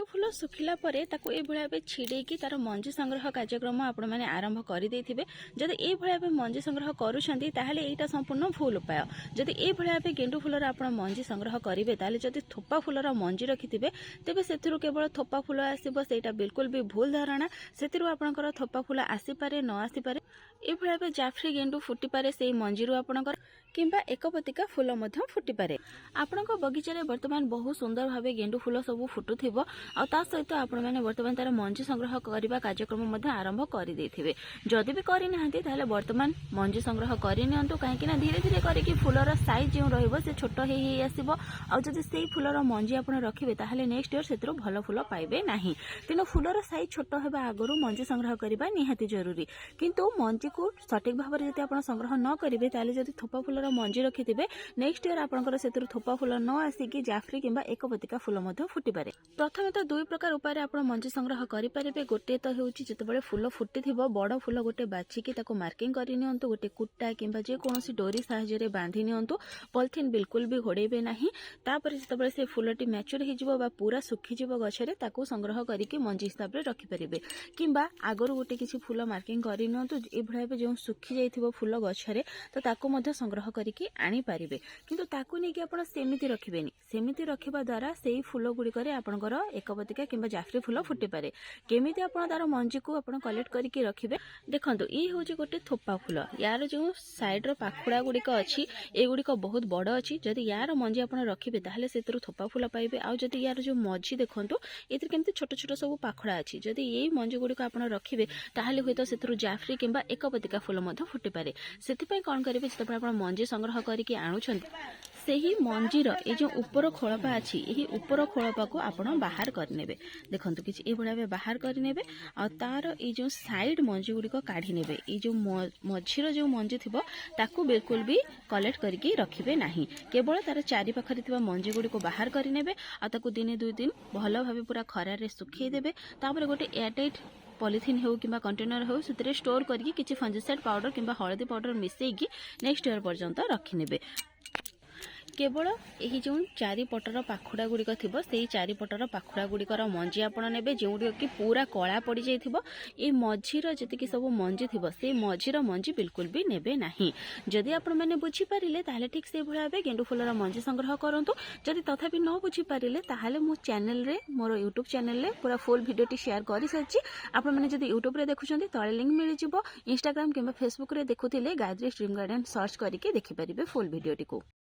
फूल सुखिला परे ताको ए भलिया बे छिड़ेकी तार मंजी संग्रह कार्यक्रम आपण माने आरंभ करि देथिबे। जदि ए भलिया बे मंजी संग्रह करूछंती ताहले एटा संपूर्ण भूल उपाय। जदि ए भलिया बे गेंडु फूलर आपण मंजी संग्रह करिवे ताहले जदि थोपा फूलर मंजी रखिथिबे तेबे सेथिरु केवल थोपा फूल आसीबो, सेटा बिल्कुल भी भूल धारणा। सेथिरु आपणकर थोपा फूल आसी पारे न आसी पारे। ए भलिया बे जाफरी गेंडु फुटी पारे सेई मंजीरु आपणकर किंबा एकपतिका फूल मध्य फुटी पारे। आपणक बगीचा रे वर्तमान बहुत सुंदर भाबे गेंडु फूल सब फुटुथिबो आ ता सहित आपण माने वर्तमान तार मंजी संग्रह करबा कार्यक्रम मध्ये आरंभ करि देथिबे। जदि भी करि नाहंती ताले वर्तमान मंजी संग्रह करि नियंतु, काहेकि ना धीरे धीरे करिकि फूलर साइज जे रहइबो से छोट हेई आसीबो आ जदि सेई फूलर मंजी आपण रखिबे ताहले नेक्स्ट ईयर सेतरो भलो फूल पाइबे नाही। तेनो फूलर साइज छोट हेबा आगरु मंजी संग्रह करबा निहाती जरूरी। किंतु मंजी को सठिक भाव रे जदि आपण संग्रह न करिवे ताले जदि थोपा फूलर मंजी रखिथिबे नेक्स्ट ईयर आपणकर सेतरो थोपा फूल न आसीकि जाफरी किंबा एकपतिका फूल मध्ये फुटी पारे। प्रथमे तो दुई प्रकार उपाय आपण मंजी संग्रह करि पारिबे। गोटे तो हेउची जतबेले फूल फुटिथिबो बड़ फूल गोटे बाछिकी ताको मार्किंग करि नियंतु, गोटे कुट्टा किंबा जे कोनोसी डोरी सहायता रे बांधी नियंतु। पॉलिथिन बिल्कुल भी घोड़ेबे नाही। तापर जतबेले से फूलटी मैच्योर हिजिबो बा पूरा सुखी जिवो गछरे ताको संग्रह करिकि मंजी हिसाब रे रखि परिबे। किंबा आगरु गोटे किछि फूल मार्किंग करि नियंतु, ए भळाबे जे सुखी जाइथिबो फूल गछरे तो ताको मध्ये संग्रह करिकि आनी पारिबे। किंतु ताको नेकि आपण सेमिति रखिबेनी। सेमिति रखिबा द्वारा सेई फूल गुड़िकरे आपणकर एकपतिका किंबा जाफरी फूल फुटी पारे। केमिति आपण तार मंजी को आपण कलेक्ट करिकि रखिबे देखंतु। ई होची गोटे थोपा फूल, यार जो साइड रो पाखुड़ा गुड़िक अछि ए गुड़िक बहुत बड़ अछि। जदि यार मंजी आपण रखिबे ताहले सेतरु थोपा फूल पाइबे। आ जदि यार जो मझी देखंतु एतिर केमति छोट छोट सब पाखुड़ा अछि। जदि एई मंजी गुड़िक आपण रखिबे ताहले होइतो सेतरु जाफरी किंबा एकपतिका फूल मध्ये फुटी पारे। सेति कोन करिवे जतबे आपण मंजी संग्रह करिकि आणुछंती सेही मंजीर ए जो ऊपर खोलपा अछि एही ऊपर खोलपा को आपण बाहर करनेबे। देखंतु किछि ए भळाबे बाहर करनेबे आ तार ए जो साइड मंजी गुड़िक काढी नेबे। ए जो मझीर जो मंजी थिबो ताकू बिल्कुल भी कलेक्ट करिकि रखिबे नाही। केवल तार चारि पाखरे थिबा मंजी गुड़िक बाहर करनेबे आ ताकू दिने दुई दिन भलो भाबे पूरा खरा रे सुखै देबे। तापर गोटे एयरटाइट पॉलिथिन हो कि कंटेनर हो से स्टोर करके किसी फंजिसाइड पाउडर किंबा हळदी पाउडर मिसेकी नेक्स्ट ईयर पर्यंत रखिनेबे। केवल यही जो चारिपटर पाखुड़ा गुड़िक थिबो सेही चारिपटर पाखुड़ा गुड़िकर मंजी आपण नेबे, जो कि पूरा कला पड़ जाइथिबो। ए मझीर जतिकि सब मंजी थिबो से मझीर मंजी बिल्कुल भी नेबे नाही। जदि आपण माने बुझी पारिले ताहले ठीक से भळा बे गेंडु फूलर मंजी संग्रह करंतु। जदि तथापि न बुझी पारिले ताहले मो चैनल रे मोर यूट्यूब चैनल रे पूरा फुल वीडियोटी शेयर करि सच्ची। आपण माने जदि यूट्यूब रे देखुछंती तळे लिंक मिलि जिवो। इंस्टाग्राम किंबा फेसबुक रे देखुथिले गायत्री ड्रीम गार्डन सर्च करिके देखि परिबे फुल वीडियोटी को।